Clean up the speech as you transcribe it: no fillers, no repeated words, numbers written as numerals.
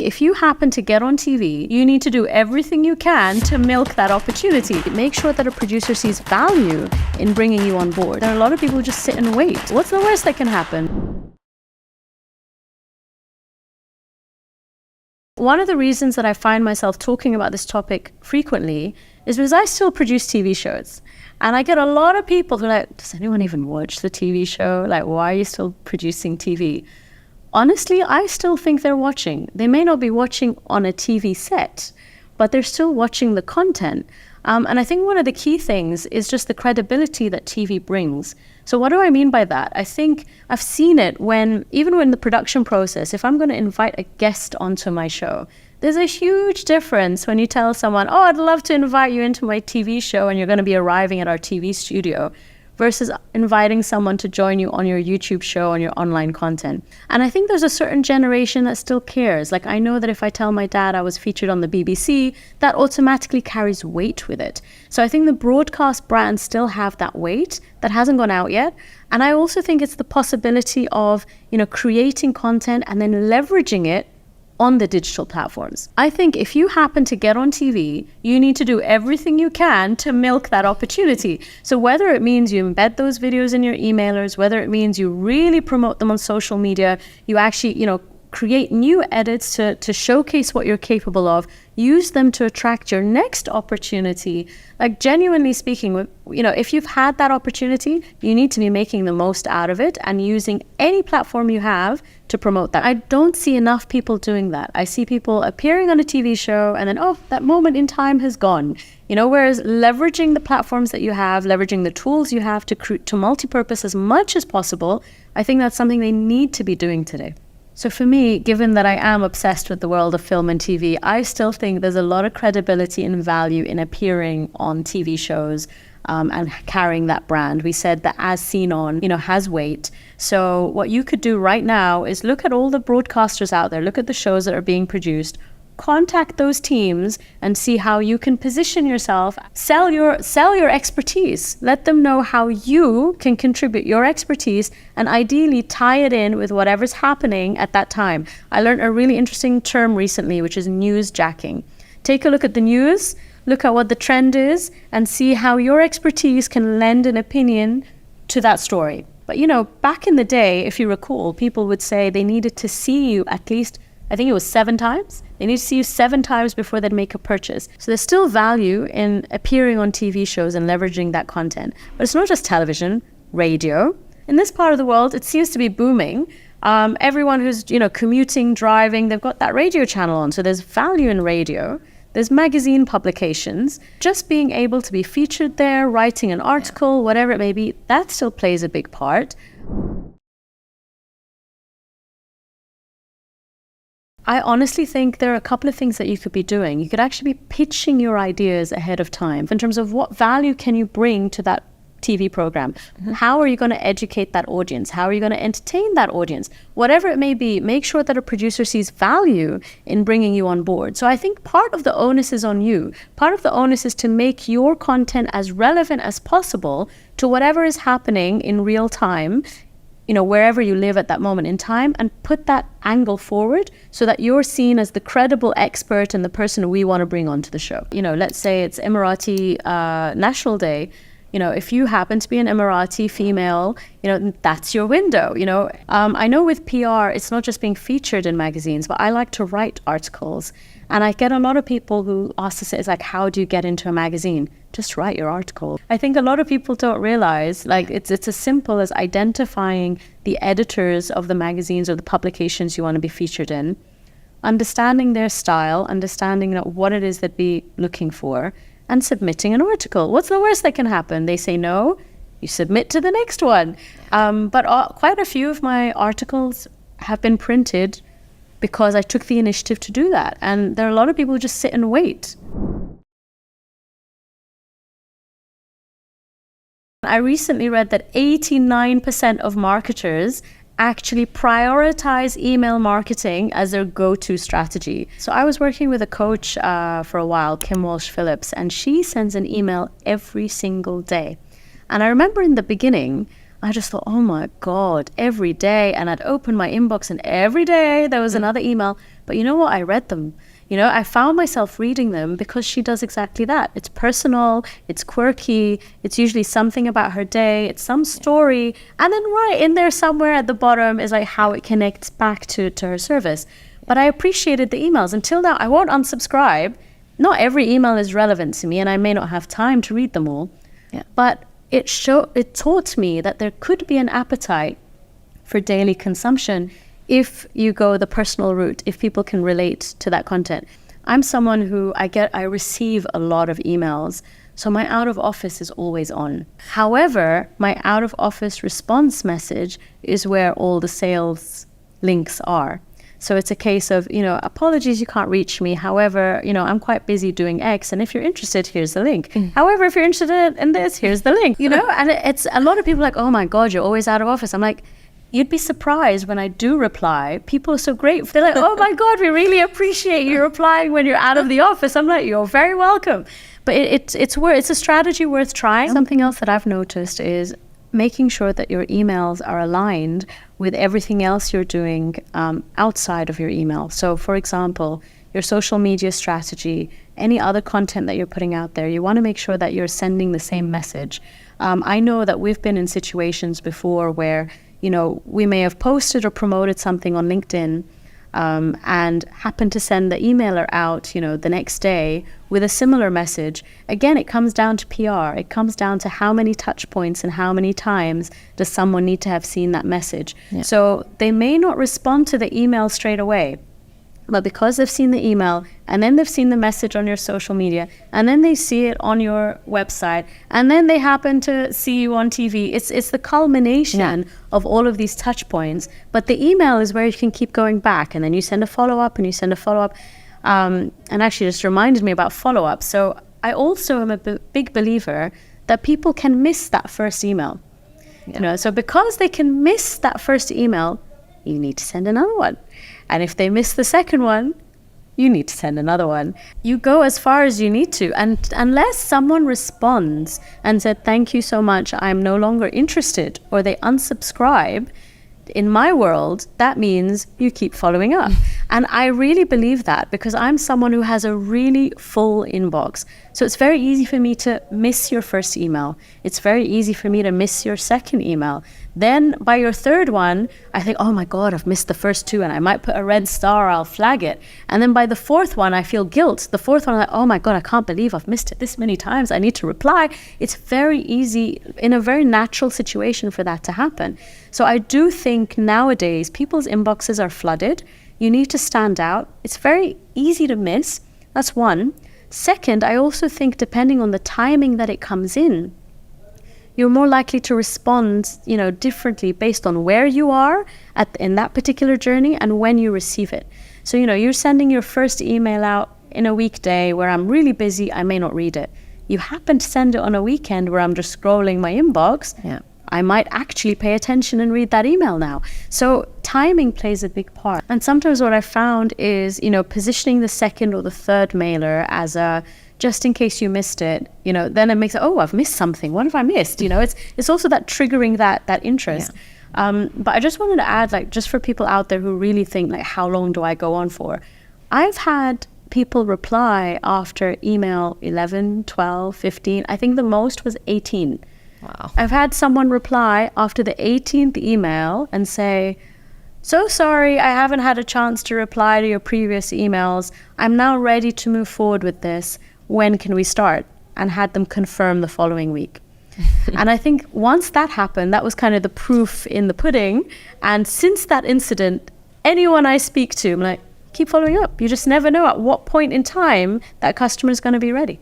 If you happen to get on TV, you need to do everything you can to milk that opportunity. Make sure that a producer sees value in bringing you on board. There are a lot of people who just sit and wait. What's the worst that can happen? One of the reasons that I find myself talking about this topic frequently is because I still produce TV shows. And I get a lot of people who are like, does anyone even watch the TV show? Like, why are you still producing TV? Honestly, I still think they're watching. They may not be watching on a TV set, but they're still watching the content. And I think one of the key things is just the credibility that TV brings. So what do I mean by that? I think I've seen it even when the production process, if I'm going to invite a guest onto my show, there's a huge difference when you tell someone, oh, I'd love to invite you into my TV show and you're going to be arriving at our TV studio, versus inviting someone to join you on your YouTube show, on your online content. And I think there's a certain generation that still cares. Like, I know that if I tell my dad I was featured on the BBC, that automatically carries weight with it. So I think the broadcast brands still have that weight that hasn't gone out yet. And I also think it's the possibility of, creating content and then leveraging it on the digital platforms. I think if you happen to get on TV, you need to do everything you can to milk that opportunity. So whether it means you embed those videos in your emailers, whether it means you really promote them on social media, you actually, create new edits to showcase what you're capable of, use them to attract your next opportunity. Like, genuinely speaking, if you've had that opportunity, you need to be making the most out of it and using any platform you have to promote that. I don't see enough people doing that. I see people appearing on a TV show and then, that moment in time has gone. Whereas leveraging the platforms that you have, leveraging the tools you have to multi-purpose as much as possible, I think that's something they need to be doing today. So for me, given that I am obsessed with the world of film and TV, I still think there's a lot of credibility and value in appearing on TV shows and carrying that brand. We said that as seen on, has weight. So what you could do right now is look at all the broadcasters out there, look at the shows that are being produced, contact those teams and see how you can position yourself, sell your expertise. Let them know how you can contribute your expertise and ideally tie it in with whatever's happening at that time. I learned a really interesting term recently, which is newsjacking. Take a look at the news, look at what the trend is, and see how your expertise can lend an opinion to that story. But back in the day, if you recall, people would say they needed to see you at least, I think it was 7 times. They need to see you 7 times before they'd make a purchase. So there's still value in appearing on TV shows and leveraging that content. But it's not just television, radio. In this part of the world, it seems to be booming. Everyone who's, commuting, driving, they've got that radio channel on. So there's value in radio. There's magazine publications. Just being able to be featured there, writing an article, whatever it may be, that still plays a big part. I honestly think there are a couple of things that you could be doing. You could actually be pitching your ideas ahead of time in terms of what value can you bring to that TV program? Mm-hmm. How are you going to educate that audience? How are you going to entertain that audience? Whatever it may be, make sure that a producer sees value in bringing you on board. So I think part of the onus is on you. Part of the onus is to make your content as relevant as possible to whatever is happening in real time, wherever you live at that moment in time, and put that angle forward so that you're seen as the credible expert and the person we want to bring onto the show. Let's say it's Emirati National Day. If you happen to be an Emirati female, that's your window. I know with PR, it's not just being featured in magazines, but I like to write articles. And I get a lot of people who ask us, it's like, how do you get into a magazine? Just write your article. I think a lot of people don't realize, it's as simple as identifying the editors of the magazines or the publications you want to be featured in, understanding their style, understanding what it is they'd be looking for, and submitting an article. What's the worst that can happen? They say no, you submit to the next one. But quite a few of my articles have been printed because I took the initiative to do that. And there are a lot of people who just sit and wait. I recently read that 89% of marketers actually prioritize email marketing as their go-to strategy. So I was working with a coach for a while, Kim Walsh-Phillips, and she sends an email every single day. And I remember in the beginning, I just thought, oh my God, every day. And I'd open my inbox and every day there was another email. But you know what? I read them. I found myself reading them because she does exactly that. It's personal, it's quirky, it's usually something about her day, it's some story. And then right in there somewhere at the bottom is like how it connects back to her service. But I appreciated the emails. Until now, I won't unsubscribe. Not every email is relevant to me and I may not have time to read them all. Yeah. But it taught me that there could be an appetite for daily consumption if you go the personal route, if people can relate to that content. I'm someone who I receive a lot of emails, so my out of office is always on. However, my out of office response message is where all the sales links are. So it's a case of, apologies, you can't reach me. However, I'm quite busy doing X. And if you're interested, here's the link. However, if you're interested in this, here's the link, and it's a lot of people like, oh my God, you're always out of office. I'm like, you'd be surprised when I do reply. People are so grateful. They're like, oh my God, we really appreciate you replying when you're out of the office. I'm like, you're very welcome. But it's a strategy worth trying. Something else that I've noticed is making sure that your emails are aligned with everything else you're doing outside of your email. So for example, your social media strategy, any other content that you're putting out there, you want to make sure that you're sending the same message. I know that we've been in situations before where we may have posted or promoted something on LinkedIn and happened to send the emailer out, the next day with a similar message. Again, it comes down to PR. It comes down to how many touch points and how many times does someone need to have seen that message. Yeah. So they may not respond to the email straight away, but because they've seen the email and then they've seen the message on your social media and then they see it on your website and then they happen to see you on TV, it's the culmination of all of these touch points. But the email is where you can keep going back and then you send a follow-up and you send a follow-up. And actually just reminded me about follow-up. So I also am a big believer that people can miss that first email. So because they can miss that first email, you need to send another one. And if they miss the second one, you need to send another one. You go as far as you need to. And unless someone responds and said, thank you so much, I'm no longer interested, or they unsubscribe, in my world, that means you keep following up. And I really believe that because I'm someone who has a really full inbox. So it's very easy for me to miss your first email. It's very easy for me to miss your second email. Then by your third one, I think, oh my God, I've missed the first two, and I might put a red star, I'll flag it. And then by the fourth one, I feel guilt. The fourth one, I'm like, oh my God, I can't believe I've missed it this many times. I need to reply. It's very easy in a very natural situation for that to happen. So I do think nowadays people's inboxes are flooded. You need to stand out. It's very easy to miss. That's one. Second, I also think depending on the timing that it comes in, you're more likely to respond, differently based on where you are in that particular journey and when you receive it. So, you're sending your first email out in a weekday where I'm really busy, I may not read it. You happen to send it on a weekend where I'm just scrolling my inbox. Yeah. I might actually pay attention and read that email now. So timing plays a big part. And sometimes what I found is, positioning the second or the third mailer as a just in case you missed it, then it makes it, oh, I've missed something. What have I missed? It's also that triggering that interest. Yeah. But I just wanted to add, just for people out there who really think, how long do I go on for? I've had people reply after email 11, 12, 15. I think the most was 18. Wow. I've had someone reply after the 18th email and say, so sorry, I haven't had a chance to reply to your previous emails. I'm now ready to move forward with this. When can we start? And had them confirm the following week. And I think once that happened, that was kind of the proof in the pudding. And since that incident, anyone I speak to, I'm like, keep following up. You just never know at what point in time that customer is going to be ready.